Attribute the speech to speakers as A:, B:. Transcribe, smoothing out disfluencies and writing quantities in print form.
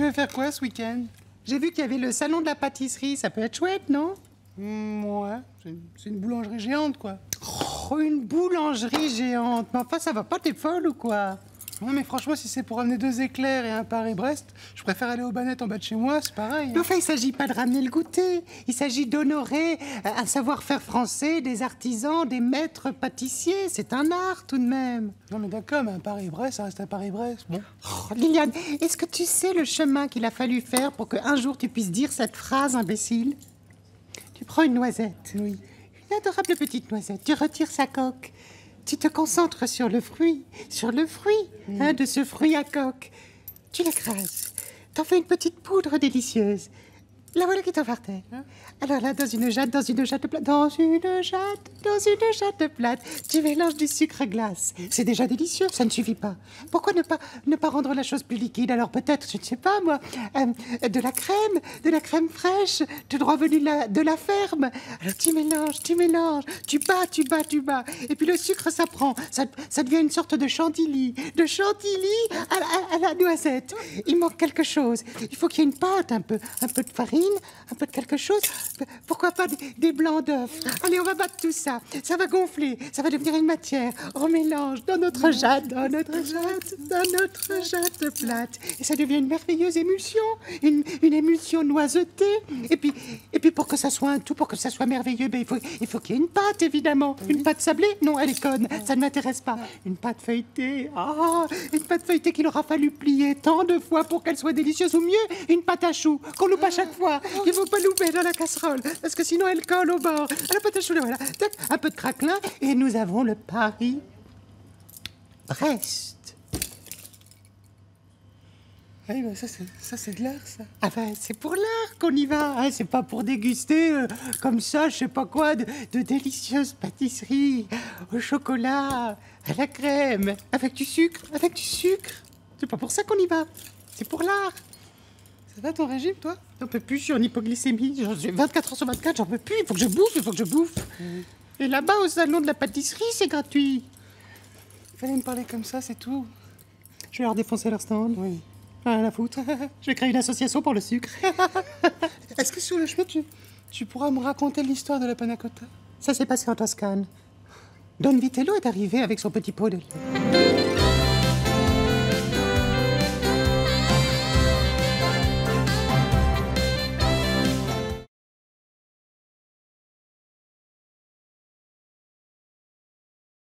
A: veux faire quoi ce week-end?
B: J'ai vu qu'il y avait le salon de la pâtisserie, ça peut être chouette, non?
A: Ouais, c'est une boulangerie géante, quoi.
B: Oh, une boulangerie géante. Mais enfin, ça va pas, t'es folle ou quoi?
A: Non, mais franchement, si c'est pour amener 2 éclairs et un Paris-Brest, je préfère aller aux Banettes en bas de chez moi, c'est pareil.
B: Mais enfin, il s'agit pas de ramener le goûter. Il s'agit d'honorer un savoir-faire français, des artisans, des maîtres pâtissiers. C'est un art, tout de même.
A: Non, mais d'accord, mais un Paris-Brest, ça reste un Paris-Brest. Bon.
B: Oh, Liliane, est-ce que tu sais le chemin qu'il a fallu faire pour qu'un jour tu puisses dire cette phrase imbécile? Tu prends une noisette.
A: Oui.
B: Une adorable petite noisette. Tu retires sa coque. Tu te concentres sur le fruit, de ce fruit à coque. Tu l'écrases. T'en fais une petite poudre délicieuse. La voilà qui t'en partait. Alors là, dans une jatte plate, tu mélanges du sucre glace. C'est déjà délicieux, ça ne suffit pas. Pourquoi ne pas rendre la chose plus liquide? Alors peut-être, je ne sais pas moi, de la crème fraîche, tout droit venu de la ferme. Alors tu mélanges, tu bats. Et puis le sucre, ça prend, ça devient une sorte de chantilly à la noisette. Il manque quelque chose. Il faut qu'il y ait une pâte, un peu de farine, un peu de quelque chose. Pourquoi pas des blancs d'œufs? Allez, on va battre tout ça. Ça va gonfler, ça va devenir une matière. On mélange dans notre jatte plate. Et ça devient une merveilleuse émulsion. Une émulsion noisetée. Et puis pour que ça soit un tout, pour que ça soit merveilleux, ben, il faut qu'il y ait une pâte, évidemment. Une pâte sablée? Non, elle est conne. Ça ne m'intéresse pas. Une pâte feuilletée. Une pâte feuilletée qu'il aura fallu plier tant de fois pour qu'elle soit délicieuse. Ou mieux, une pâte à choux qu'on loupe à chaque fois. Il ne faut pas louper dans la casserole, parce que sinon elle colle au bord. À la pâte à choux, voilà. Tac, un peu de craquelin, et nous avons le Paris-Brest.
A: Oui, bah ça c'est de l'art, ça.
B: Ah ben, c'est pour l'art qu'on y va, hein. C'est pas pour déguster comme ça, je sais pas quoi, de délicieuses pâtisseries au chocolat, à la crème, avec du sucre. C'est pas pour ça qu'on y va, c'est pour l'art.
A: Ça va ton régime, toi?
B: J'en peux plus, je suis en hypoglycémie. J'ai 24 heures sur 24, j'en peux plus. Il faut que je bouffe. Et là-bas, au salon de la pâtisserie, c'est gratuit.
A: Il fallait me parler comme ça, c'est tout.
B: Je vais leur défoncer leur stand.
A: Oui.
B: Ah, la foutre. Je vais créer une association pour le sucre.
A: Est-ce que sur le chemin, tu pourras me raconter l'histoire de la panna cotta?
B: Ça s'est passé en Toscane. Don Vitello est arrivé avec son petit pot de lait.